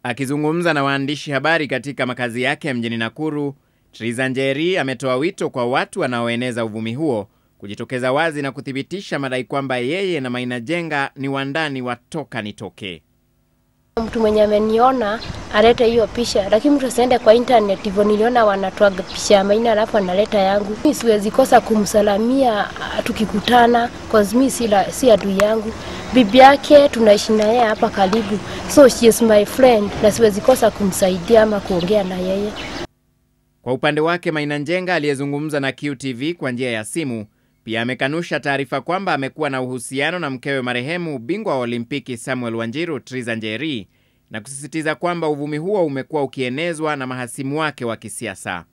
Akizungumza na waandishi habari katika makazi yake mjini Nakuru, Triza Njeri ametoa wito kwa watu wanaoeneza uvumi huo kujitokeza wazi na kuthibitisha madai kwamba yeye na Maina Njenga ni wandani wa toka nitoke. Mtu mwenye ameniona alete hiyo picha, lakini mtu asiende kwa internet hivyo niliona wanatoaga picha ya Maina alafu analeta yangu. Mimi siwezi kosa kumsalamia tukikutana cause mimi si adui yangu. Bibi yake tunaishi na yeye hapa karibu. So she is my friend na siwezi kosa kumsaidia ama kuongea na yeye. Kwa upande wake Maina Njenga aliyezungumza na QTV kwa njia ya simu pia amekanusha taarifa kwamba amekuwa na uhusiano na mkewe marehemu bingwa wa Olimpiki Samuel Wanjiru, Triza Njeri, na kusisitiza kwamba uvumi huo umekuwa ukienezwa na mahasimu wake wa kisiasa.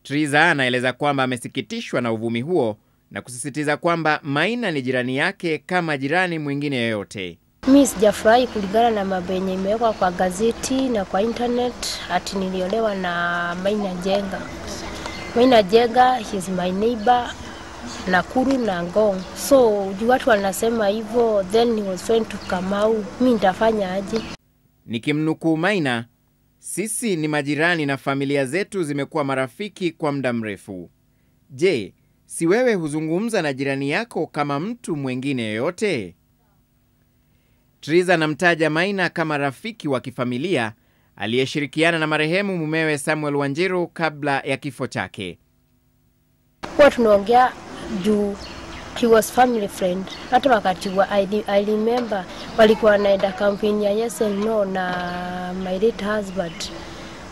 Triza anaeleza kwamba amesikitishwa na uvumi huo na kusisitiza kwamba Maina ni jirani yake kama jirani mwingine yoyote. Mimi sijafurahi kulingana na mambo yenye imewekwa kwa gazeti na kwa internet ati niliolewa na Maina Njenga. Maina Njenga is my neighbor Nakuru na Ngong. So watu wanasema hivyo, then he was trying to come out. Mimi nitafanya aje? Nikimnukuu Maina, sisi ni majirani na familia zetu zimekuwa marafiki kwa muda mrefu. Je, si wewe huzungumza na jirani yako kama mtu mwingine yoyote? Triza anamtaja Maina kama rafiki wa kifamilia aliyeshirikiana na marehemu mumewe Samuel Wanjiru kabla ya kifo chake. Kwa tunaongea juu he was family friend. Hata wakati wa I remember walikuwa wanaenda campaign ya yes and no na my late husband.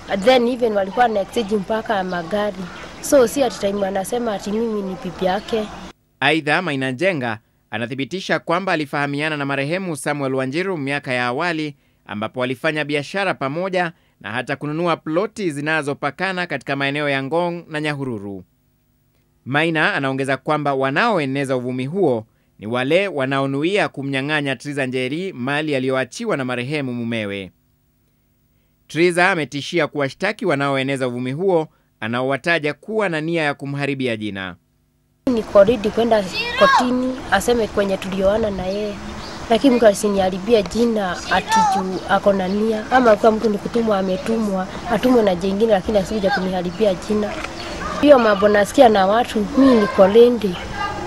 And then even walikuwa na exchange mpaka magari. So si at time anasema ati mimi ni bibi yake. Aidha, Maina Njenga anathibitisha kwamba alifahamiana na marehemu Samuel Wanjiru miaka ya awali ambapo walifanya biashara pamoja na hata kununua ploti zinazopakana katika maeneo ya Ngong na Nyahururu. Maina anaongeza kwamba wanaoeneza uvumi huo ni wale wanaonuia kumnyang'anya Triza Njeri mali aliyoachiwa na marehemu mumewe. Triza ametishia kuwashtaki wanaoeneza uvumi huo anaowataja kuwa na nia ya kumharibia jina. Niko ready kwenda kotini aseme kwenye tulioana na yeye. Lakini mtu asiniharibia jina ati juu ako na nia, ama kwa mtu nikutumwa ametumwa atumwe na jingine lakini asije kuniharibia jina. Hiyo mambo nasikia na watu, mimi niko ready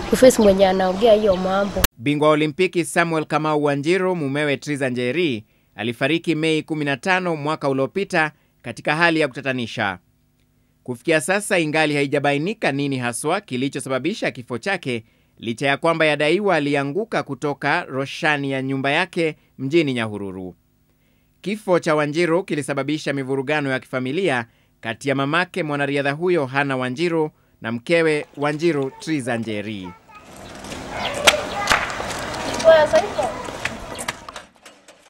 kuface mwenye anaongea hiyo mambo. Bingwa wa Olimpiki Samuel Kamau Wanjiru, mumewe Triza Njeri, alifariki Mei 15 mwaka uliopita katika hali ya kutatanisha. Kufikia sasa ingali haijabainika nini haswa kilichosababisha kifo chake, licha ya kwamba yadaiwa alianguka kutoka roshani ya nyumba yake mjini Nyahururu. Kifo cha Wanjiru kilisababisha mivurugano ya kifamilia kati ya mamake mwanariadha huyo Hana Wanjiru na mkewe Wanjiru Triza Njeri.